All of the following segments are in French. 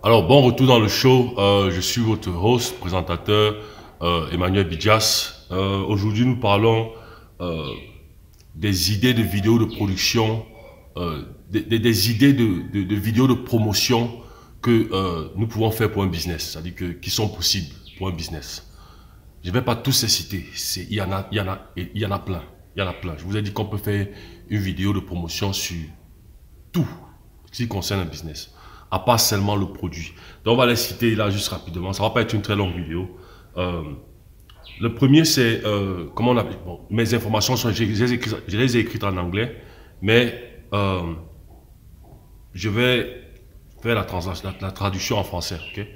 Alors, bon retour dans le show. Je suis votre host, présentateur Emmanuel Bidjas. Aujourd'hui, nous parlons des idées de vidéos de production, des idées de vidéos de promotion que nous pouvons faire pour un business, c'est-à-dire qui sont possibles pour un business. Je ne vais pas tous les citer. Il y en a plein. Il y en a plein. Je vous ai dit qu'on peut faire une vidéo de promotion sur tout ce qui concerne un business, à part seulement le produit. Donc on va les citer là juste rapidement. Ça va pas être une très longue vidéo. Le premier c'est comment on appelle. Bon, mes informations sont, je les ai écrites en anglais, mais je vais faire la traduction en français. Okay?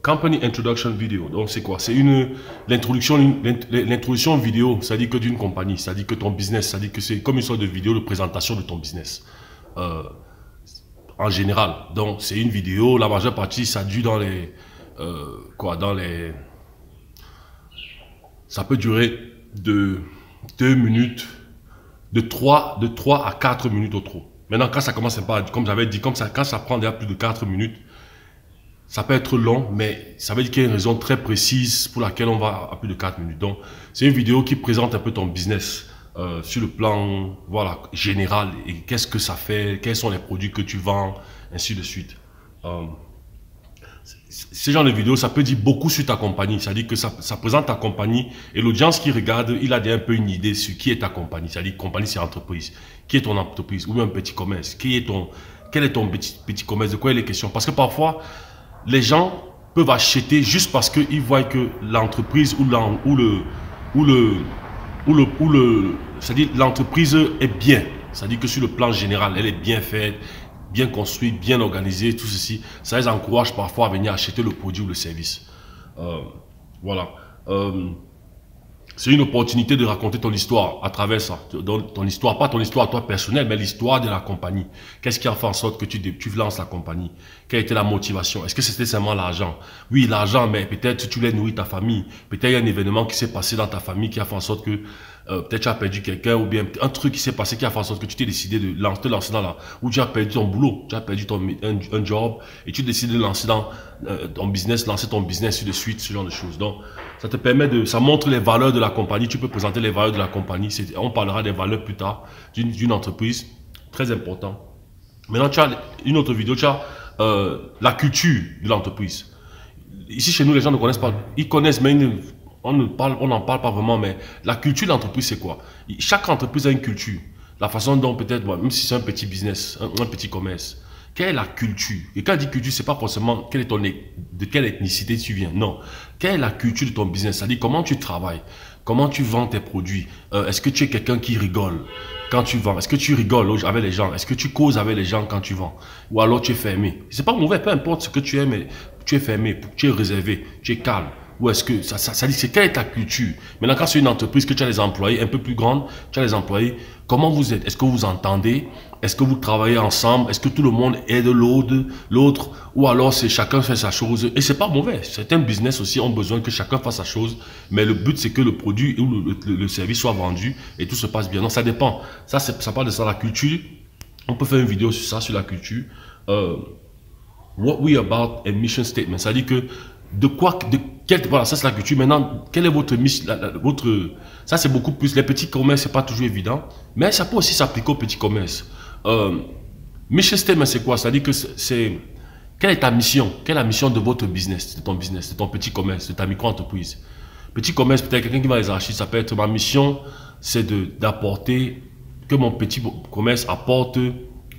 Company Introduction Video. Donc c'est quoi? C'est l'introduction vidéo, c'est-à-dire que d'une compagnie, c'est-à-dire que ton business, c'est-à-dire que c'est comme une sorte de vidéo de présentation de ton business. En général. Donc c'est une vidéo, la majeure partie ça dure dans les ça peut durer de 2 minutes, de 3 à 4 minutes au trop. Maintenant quand ça commence pas, comme j'avais dit, quand ça prend déjà plus de 4 minutes, ça peut être long, mais ça veut dire qu'il y a une raison très précise pour laquelle on va à plus de 4 minutes. Donc, c'est une vidéo qui présente un peu ton business sur le plan général et qu'est-ce que ça fait, quels sont les produits que tu vends, ainsi de suite. Ce genre de vidéo, ça peut dire beaucoup sur ta compagnie. C'est-à-dire que ça présente ta compagnie et l'audience qui regarde, il a déjà un peu une idée sur qui est ta compagnie. C'est-à-dire compagnie, c'est entreprise. Qui est ton entreprise ou même un petit commerce. Quel est ton petit commerce? De quoi il est question? Parce que parfois, les gens peuvent acheter juste parce qu'ils voient que l'entreprise c'est-à-dire l'entreprise est bien. C'est-à-dire que sur le plan général, elle est bien faite, bien construite, bien organisée, tout ceci. Ça les encourage parfois à venir acheter le produit ou le service. Voilà. C'est une opportunité de raconter ton histoire à travers ça. Ton histoire, pas ton histoire toi personnelle, mais l'histoire de la compagnie. Qu'est-ce qui a fait en sorte que tu lances la compagnie? Quelle était la motivation? Est-ce que c'était seulement l'argent? Oui, l'argent, mais peut-être tu voulais nourrir ta famille. Peut-être il y a un événement qui s'est passé dans ta famille qui a fait en sorte que peut-être tu as perdu quelqu'un ou bien un truc qui s'est passé qui a fait en sorte que tu t'es décidé de te lancer dans où tu as perdu ton boulot, tu as perdu un job et tu décides de lancer dans ton business, lancer ton business de suite, ce genre de choses. Donc, ça te permet ça montre les valeurs de la compagnie. Tu peux présenter les valeurs de la compagnie. On parlera des valeurs plus tard d'une entreprise. Très important. Maintenant, tu as une autre vidéo. Tu as la culture de l'entreprise. Ici, chez nous, les gens ne connaissent pas. Ils connaissent, mais on n'en parle pas vraiment. Mais la culture de l'entreprise, c'est quoi? Chaque entreprise a une culture. La façon dont peut-être, même si c'est un petit business, un petit commerce, quelle est la culture? Et quand je dis culture, c'est pas forcément de quelle ethnicité tu viens. Non. Quelle est la culture de ton business? C'est-à-dire comment tu travailles, comment tu vends tes produits. Est-ce que tu es quelqu'un qui rigole quand tu vends? Est-ce que tu rigoles avec les gens? Est-ce que tu causes avec les gens quand tu vends? Ou alors tu es fermé? C'est pas mauvais, peu importe ce que tu es, mais tu es fermé, tu es réservé, tu es calme. Ou est-ce que ça dit c'est quelle est ta culture? Maintenant, quand c'est une entreprise que tu as des employés un peu plus grande, tu as des employés, comment vous êtes? Est-ce que vous entendez? Est-ce que vous travaillez ensemble? Est-ce que tout le monde aide l'autre? Ou alors c'est chacun fait sa chose? Et c'est pas mauvais. Certains business aussi ont besoin que chacun fasse sa chose, mais le but c'est que le produit ou le service soit vendu et tout se passe bien. Donc ça dépend. Ça parle de ça, la culture. On peut faire une vidéo sur ça, sur la culture. What we about a mission statement. C'est-à-dire que voilà, ça c'est la culture. Maintenant, quelle est votre mission, ça c'est beaucoup plus, les petits commerces, c'est pas toujours évident, mais ça peut aussi s'appliquer aux petits commerces. Mission statement, c'est quoi? C'est-à-dire que quelle est ta mission? Quelle est la mission de votre business, de ton petit commerce, de ta micro-entreprise? Petit commerce, peut-être quelqu'un qui va les acheter, ça peut être ma mission, c'est d'apporter, que mon petit commerce apporte,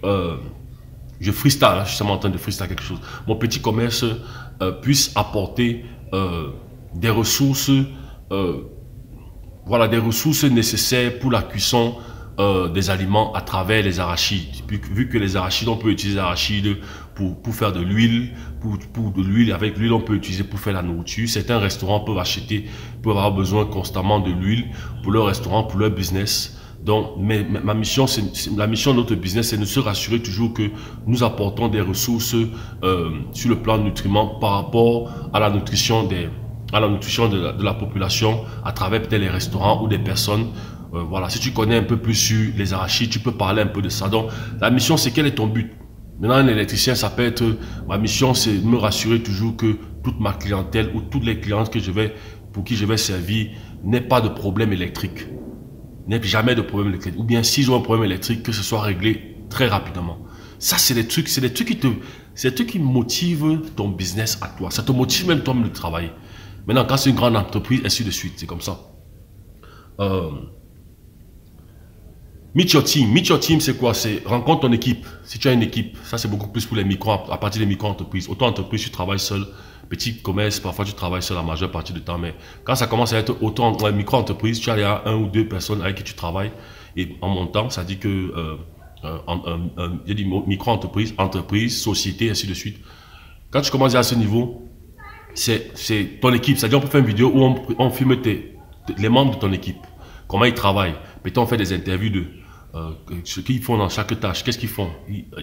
je freestyle, je suis seulement en train de freestyle quelque chose. Mon petit commerce puisse apporter des ressources, des ressources nécessaires pour la cuisson des aliments à travers les arachides. Vu que les arachides, on peut utiliser les arachides pour faire de l'huile, avec l'huile on peut utiliser pour faire la nourriture. Certains restaurants peuvent avoir besoin constamment de l'huile pour leur restaurant, pour leur business. Donc, la mission de notre business, c'est de se rassurer toujours que nous apportons des ressources sur le plan nutriments par rapport à la nutrition de la population à travers peut-être les restaurants ou des personnes. Voilà, si tu connais un peu plus sur les arachides, tu peux parler un peu de ça. Donc, la mission, c'est quel est ton but? Maintenant, un électricien, ça peut être, ma mission, c'est de me rassurer toujours que toute ma clientèle ou toutes les clientes pour qui je vais servir n'aient pas de problème électrique. N'aient jamais de problème électrique. Ou bien s'ils ont un problème électrique, que ce soit réglé très rapidement. Ça, c'est des trucs qui motivent ton business à toi. Ça te motive même toi-même de travailler. Maintenant, quand c'est une grande entreprise, ainsi de suite, c'est comme ça. Meet your team. Meet your team, c'est quoi? C'est rencontre ton équipe. Si tu as une équipe, ça c'est beaucoup plus pour les micro, à partir des micro-entreprises. Auto-entreprise, tu travailles seul. Petit commerce, parfois tu travailles seul la majeure partie du temps. Mais quand ça commence à être micro-entreprise, tu as un ou deux personnes avec qui tu travailles. Et en montant, ça dit que il y a des micro-entreprises, entreprises, sociétés, ainsi de suite. Quand tu commences à ce niveau, c'est ton équipe. C'est-à-dire on peut faire une vidéo où on filme les membres de ton équipe. Comment ils travaillent. Peut-être on fait des interviews de ce qu'ils font dans chaque tâche, qu'est-ce qu'ils font.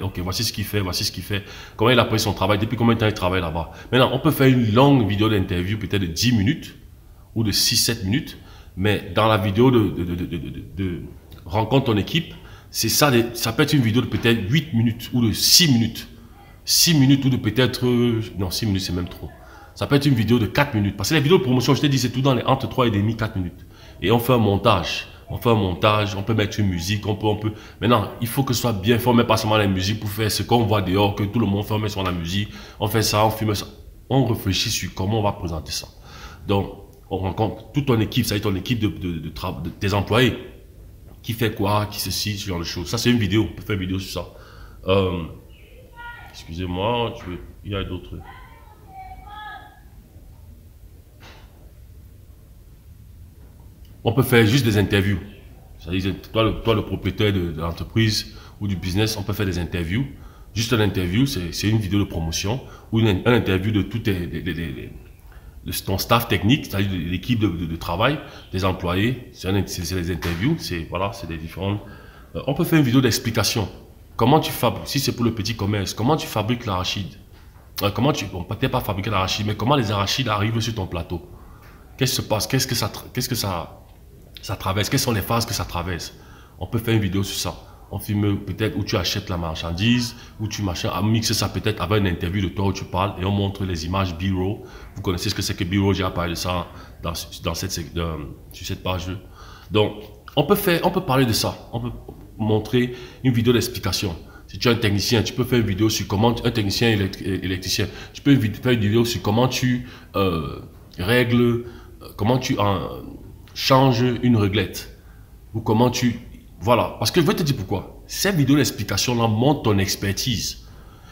Ok, voici ce qu'il fait, voici ce qu'il fait. Comment il a pris son travail, depuis combien de temps il travaille là-bas. Maintenant, on peut faire une longue vidéo d'interview, peut-être de 10 minutes ou de 6-7 minutes. Mais dans la vidéo de rencontre ton équipe, c'est ça, ça peut être une vidéo de peut-être 8 minutes ou de 6 minutes. 6 minutes ou de peut-être... non, 6 minutes, c'est même trop. Ça peut être une vidéo de 4 minutes. Parce que les vidéos de promotion, je t'ai dit, c'est tout dans les entre 3 et demi, 4 minutes. Et on fait un montage. On peut mettre une musique, on peut. Maintenant, il faut que ce soit bien fait, on met pas seulement la musique pour faire ce qu'on voit dehors, que tout le monde fait, on met sur la musique, on fait ça, on filme ça. On réfléchit sur comment on va présenter ça. Donc, on rencontre toute ton équipe, ça veut dire ton équipe de tes employés. Qui fait quoi, qui ceci, ce genre de choses. Ça, c'est une vidéo, on peut faire une vidéo sur ça. Excusez-moi, il y a d'autres. On peut faire juste des interviews. C'est-à-dire, toi, le propriétaire de l'entreprise ou du business, on peut faire des interviews. Juste une interview, c'est une vidéo de promotion ou une interview de ton staff technique, c'est-à-dire de l'équipe de travail, des employés. C'est des interviews, c'est des différentes. On peut faire une vidéo d'explication. Comment tu fabriques, si c'est pour le petit commerce, comment tu fabriques l'arachide. Peut-être pas fabriquer l'arachide, mais comment les arachides arrivent sur ton plateau. Qu'est-ce qui se passe? Qu'est-ce que ça traverse? Quelles sont les phases que ça traverse? On peut faire une vidéo sur ça. On filme peut-être où tu achètes la marchandise, où tu mixes ça peut-être avec une interview de toi où tu parles et on montre les images B-roll. Vous connaissez ce que c'est que B-roll, j'ai parlé de ça sur cette page. Donc, on peut parler de ça. On peut montrer une vidéo d'explication. Si tu es un technicien, tu peux faire une vidéo sur comment, un technicien électricien, tu peux faire une vidéo sur comment tu règles, comment tu changes une réglette. Ou comment tu... Voilà. Parce que je vais te dire pourquoi. Cette vidéo d'explication-là montre ton expertise.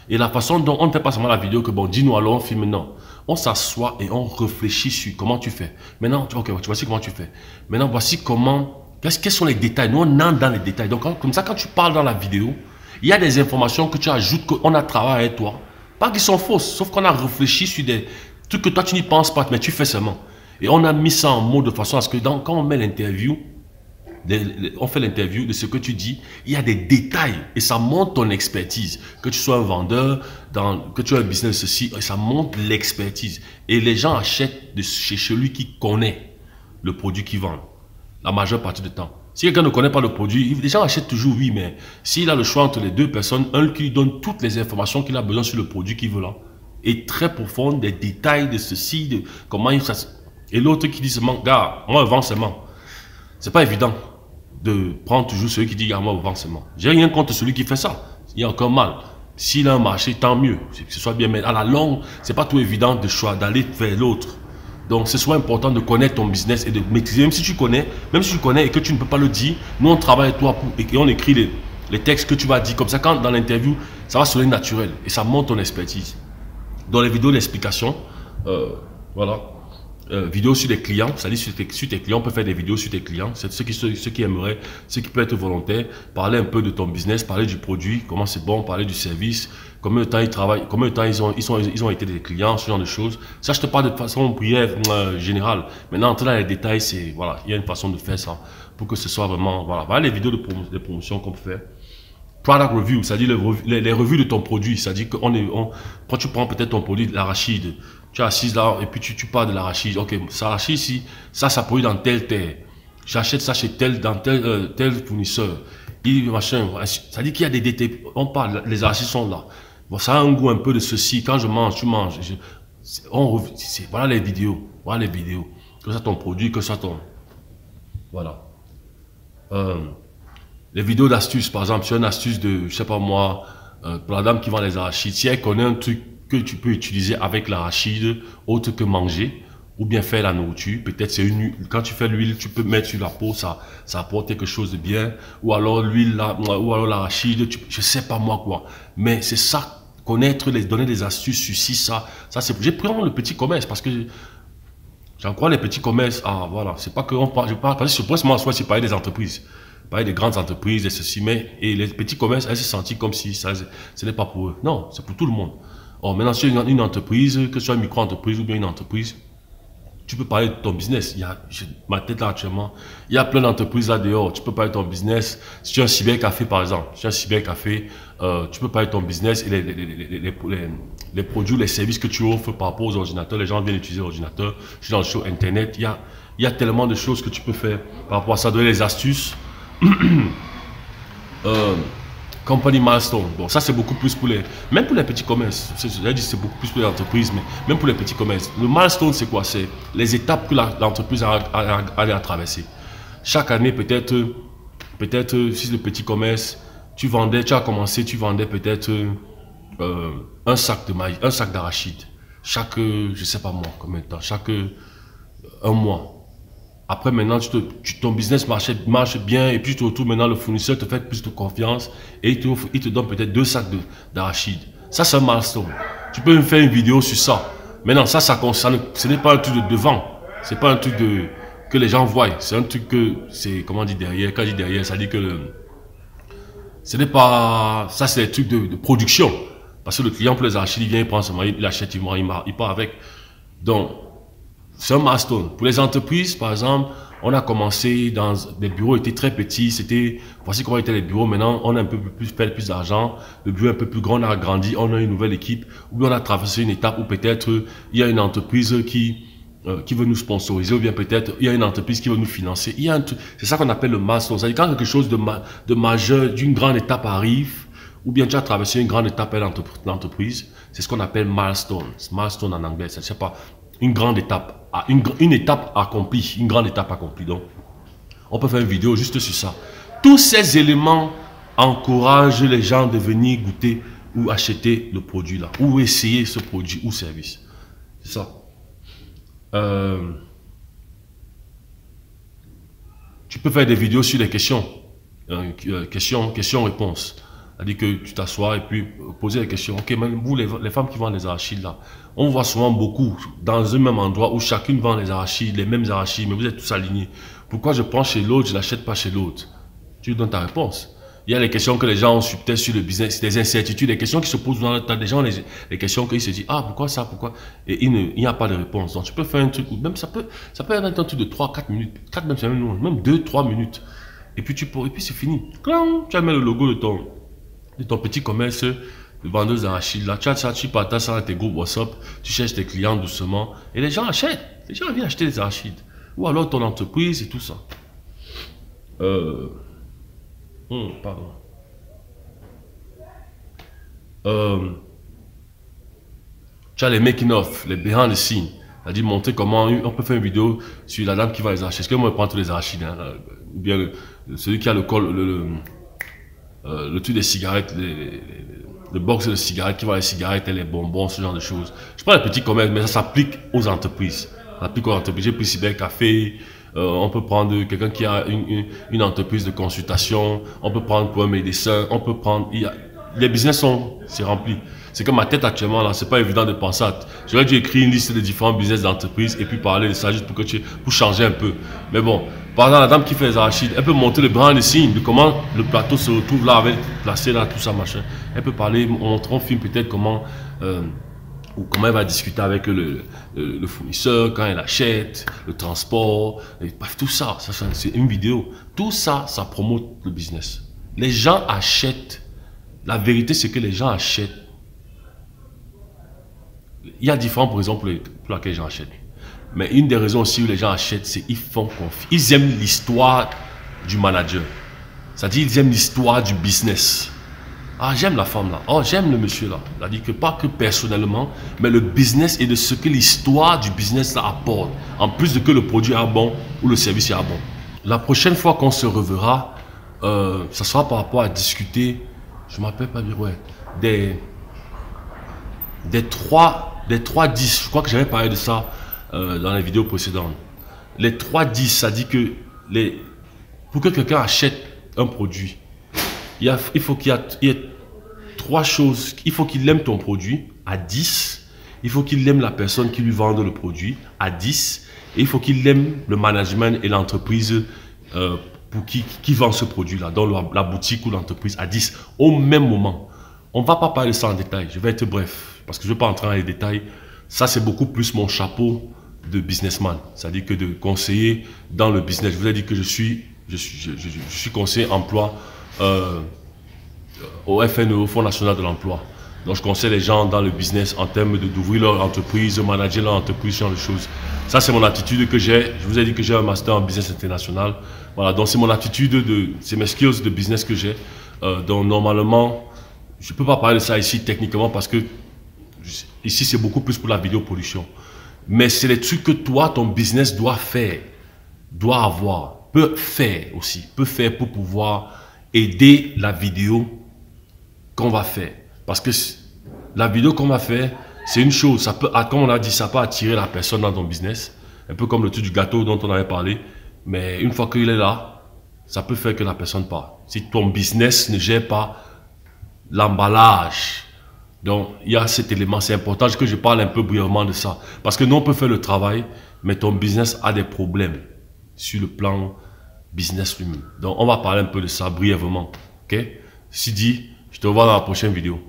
Et la façon dont on ne fait pas seulement la vidéo que bon, dis-nous alors, on filme, non. On s'assoit et on réfléchit sur comment tu fais. Maintenant, ok, voici comment tu fais. Maintenant, voici comment... Quels sont les détails? Nous, on entre dans les détails. Donc, comme ça, quand tu parles dans la vidéo, il y a des informations que tu ajoutes, qu'on a travaillé avec toi. Pas qui sont fausses, sauf qu'on a réfléchi sur des trucs que toi, tu n'y penses pas, mais tu fais seulement. Et on a mis ça en mode de façon à ce que quand on met l'interview, on fait l'interview de ce que tu dis, il y a des détails et ça montre ton expertise. Que tu sois un vendeur, que tu aies un business ceci, ça montre l'expertise. Et les gens achètent chez celui qui connaît le produit qu'ils vendent, la majeure partie du temps. Si quelqu'un ne connaît pas le produit, les gens achètent toujours, oui, mais s'il a le choix entre les deux personnes, un qui lui donne toutes les informations qu'il a besoin sur le produit qu'il veut là, et très profond, des détails de ceci, de comment il... Et l'autre qui dit seulement, gars, moi je vends seulement. C'est pas évident de prendre toujours celui qui dit, gars, moi je vends seulement. J'ai rien contre celui qui fait ça. Il y a encore mal. S'il a un marché, tant mieux. Que ce soit bien, mais à la longue, c'est pas tout évident de choix d'aller vers l'autre. Donc, c'est soit important de connaître ton business et de maîtriser, même si tu connais et que tu ne peux pas le dire, nous on travaille avec toi et on écrit les textes que tu vas dire. Comme ça, quand dans l'interview, ça va sonner naturel et ça montre ton expertise. Dans les vidéos d'explication, voilà. Vidéos sur des clients, c'est-à-dire sur tes clients, on peut faire des vidéos sur tes clients. C'est ceux qui aimeraient, ceux qui peuvent être volontaires, parler un peu de ton business, parler du produit, comment c'est bon, parler du service, combien de temps ils travaillent, combien de temps ils ont été des clients, ce genre de choses. Ça, je te parle de façon brève, générale. Maintenant, entrer dans les détails, c'est, voilà, il y a une façon de faire ça pour que ce soit vraiment, voilà. Voilà les vidéos de promotion qu'on peut faire. Product review, c'est-à-dire les revues de ton produit, c'est-à-dire que quand tu prends peut-être ton produit, l'arachide, tu es assise là et puis tu parles de l'arachide. Ok, ça arachide ici, ça produit dans telle terre. J'achète ça chez tel fournisseur. machin, ça dit qu'il y a des détails, on parle, les archives sont là. Bon, ça a un goût un peu de ceci, quand je mange, tu manges. Voilà les vidéos, que ça ton produit, que ça ton... Voilà. Les vidéos d'astuces, par exemple, sur une astuce de, je sais pas moi, pour la dame qui vend les arachides, si elle connaît un truc que tu peux utiliser avec l'arachide, autre que manger, ou bien faire la nourriture, peut-être c'est une, quand tu fais l'huile, tu peux mettre sur la peau, ça apporte quelque chose de bien, ou alors l'huile, ou alors l'arachide, je sais pas moi quoi, mais c'est ça, connaître, donner des astuces sur ça c'est, j'ai pris le petit commerce, parce que j'en crois les petits commerces, voilà, c'est pas que on parle, je parle, parce que je pense moi, soit c'est parler des entreprises, parler des grandes entreprises, et ceci, mais, et les petits commerces, elles se sentent comme si ça, ce n'est pas pour eux. Non, c'est pour tout le monde. Or, maintenant, sur une entreprise, que ce soit une micro-entreprise ou bien une entreprise, tu peux parler de ton business. Ma tête là actuellement, il y a plein d'entreprises là dehors. Tu peux parler de ton business. Si tu as un cybercafé par exemple, tu peux parler de ton business et les produits, les services que tu offres par rapport aux ordinateurs. Les gens viennent utiliser l'ordinateur. Je suis dans le show internet. Il y a tellement de choses que tu peux faire par rapport à ça. Donner les astuces. Company milestone. Bon, ça c'est beaucoup plus pour même pour les petits commerces. J'ai dit c'est beaucoup plus pour les entreprises, mais même pour les petits commerces. Le milestone c'est quoi? C'est les étapes que l'entreprise a à traverser. Chaque année peut-être si le petit commerce, tu as commencé, tu vendais peut-être un sac de maïs, un sac d'arachide. Chaque, je sais pas moi combien de temps, chaque un mois. Après, maintenant, ton business marche bien et puis tu te retrouves maintenant, le fournisseur te fait plus de confiance et il te donne peut-être 2 sacs d'arachide. Ça, c'est un milestone. Tu peux me faire une vidéo sur ça. Maintenant, ça concerne, ce n'est pas un truc de devant. C'est pas un truc que les gens voient. C'est un truc que, c'est, comment on dit derrière, quand je dis derrière, ça dit que ce n'est pas, ça c'est des trucs de production. Parce que le client pour les arachides, il vient, il prend son maïs, il achète, il part avec. Donc, c'est un milestone. Pour les entreprises, par exemple, on a commencé dans des bureaux étaient très petits. Voici comment étaient les bureaux. Maintenant, on a un peu plus fait plus d'argent. Le bureau est un peu plus grand, on a agrandi, on a une nouvelle équipe. Ou bien on a traversé une étape où peut-être il y a une entreprise qui veut nous sponsoriser, ou bien peut-être il y a une entreprise qui veut nous financer. C'est ça qu'on appelle le milestone. C'est-à-dire quand quelque chose de majeur, d'une grande étape arrive, ou bien tu as traversé une grande étape à l'entreprise, c'est ce qu'on appelle milestone. Milestone en anglais, je sais pas. Une grande étape, une étape accomplie, une grande étape accomplie. Donc, on peut faire une vidéo juste sur ça. Tous ces éléments encouragent les gens de venir goûter ou acheter le produit là, ou essayer ce produit ou service. C'est ça. Tu peux faire des vidéos sur les questions, questions-réponses. C'est-à-dire que tu t'assois et puis poser les questions. Ok, même vous, les femmes qui vendent les arachides là, on voit souvent beaucoup dans un même endroit où chacune vend les arachides, les mêmes arachides, mais vous êtes tous alignés. Pourquoi je prends chez l'autre, je l'achète pas chez l'autre? Tu donnes ta réponse. Il y a les questions que les gens ont peut-être sur le business, des incertitudes, des questions qui se posent dans le temps. Des gens, les questions qu'ils se disent, pourquoi ça, pourquoi? Et il n'y a pas de réponse. Donc tu peux faire un truc, ou même ça peut être un truc de 3-4 minutes, même 2-3 minutes. Et puis c'est fini. Tu mets le logo de ton petit commerce de vendeuse d'arachides là, tu partages ça dans tes groupes WhatsApp, tu cherches tes clients doucement et les gens achètent. Les gens viennent acheter des arachides. Ou alors ton entreprise et tout ça. Pardon. Tu as les making of, les behind the scenes. C'est-à-dire montrer comment on peut faire une vidéo sur la dame qui va les acheter. Est-ce que moi je prends tous les arachides, hein, ou bien celui qui a le col, le truc des cigarettes, le box de cigarettes, qui vend les cigarettes et les bonbons, ce genre de choses. Je prends les petits commerces, mais ça s'applique aux entreprises. Ça s'applique aux entreprises. J'ai pris Cybercafé, on peut prendre quelqu'un qui a une entreprise de consultation, on peut prendre pour un médecin, on peut prendre... les business c'est rempli. C'est que ma tête actuellement, là, c'est pas évident de penser à... J'aurais dû écrire une liste de différents business d'entreprise et puis parler de ça juste pour changer un peu. Mais bon, par exemple, la dame qui fait les arachides, elle peut monter le behind the scenes de comment le plateau se retrouve là, avec placé là, tout ça, machin. Elle peut parler, montrer un film peut-être comment elle va discuter avec le fournisseur, quand elle achète, le transport, et bref, tout ça, c'est une vidéo. Tout ça, ça promote le business. Les gens achètent. La vérité, c'est que les gens achètent. Il y a différentes raisons pour lesquelles les gens achètent. Mais une des raisons aussi où les gens achètent, c'est qu'ils font confiance. Ils aiment l'histoire du manager. C'est-à-dire, ils aiment l'histoire du business. Ah, j'aime la femme là. Oh, j'aime le monsieur là. Il a dit que pas que personnellement, mais le business et de ce que l'histoire du business là apporte. En plus de que le produit est bon ou le service est bon. La prochaine fois qu'on se reverra, ça sera par rapport à discuter, je ne m'appelle pas bien, ouais, des 3-10. Je crois que j'avais parlé de ça dans les vidéos précédentes. Les 3-10, ça dit que pour que quelqu'un achète un produit, il faut qu'il y ait 3 choses. Il faut qu'il aime ton produit à 10. Il faut qu'il aime la personne qui lui vend le produit à 10. Et il faut qu'il aime le management et l'entreprise pour qui vend ce produit-là, dans la boutique ou l'entreprise à 10 au même moment. On ne va pas parler de ça en détail. Je vais être bref parce que je ne vais pas entrer dans les détails. Ça, c'est beaucoup plus mon chapeau de businessman. C'est-à-dire que de conseiller dans le business. Je vous ai dit que je suis conseiller emploi au FNE, au Fonds national de l'emploi. Donc, je conseille les gens dans le business en termes d'ouvrir leur entreprise, de manager leur entreprise, ce genre de choses. Ça, c'est mon attitude que j'ai. Je vous ai dit que j'ai un master en business international. Voilà, donc c'est mon attitude, c'est mes skills de business que j'ai. Donc, normalement, je ne peux pas parler de ça ici techniquement parce que ici, c'est beaucoup plus pour la vidéo production. Mais c'est les trucs que toi, ton business doit faire, doit avoir, peut faire aussi, peut faire pour pouvoir aider la vidéo qu'on va faire. Parce que la vidéo qu'on va faire, c'est une chose, ça peut, comme on a dit, ça peut attirer la personne dans ton business, un peu comme le truc du gâteau dont on avait parlé, mais une fois qu'il est là, ça peut faire que la personne part. Si ton business ne gère pas l'emballage, donc il y a cet élément, c'est important que je parle un peu brièvement de ça, parce que nous on peut faire le travail, mais ton business a des problèmes sur le plan business lui-même. Donc on va parler un peu de ça brièvement, ok? Si dit, je te revois dans la prochaine vidéo.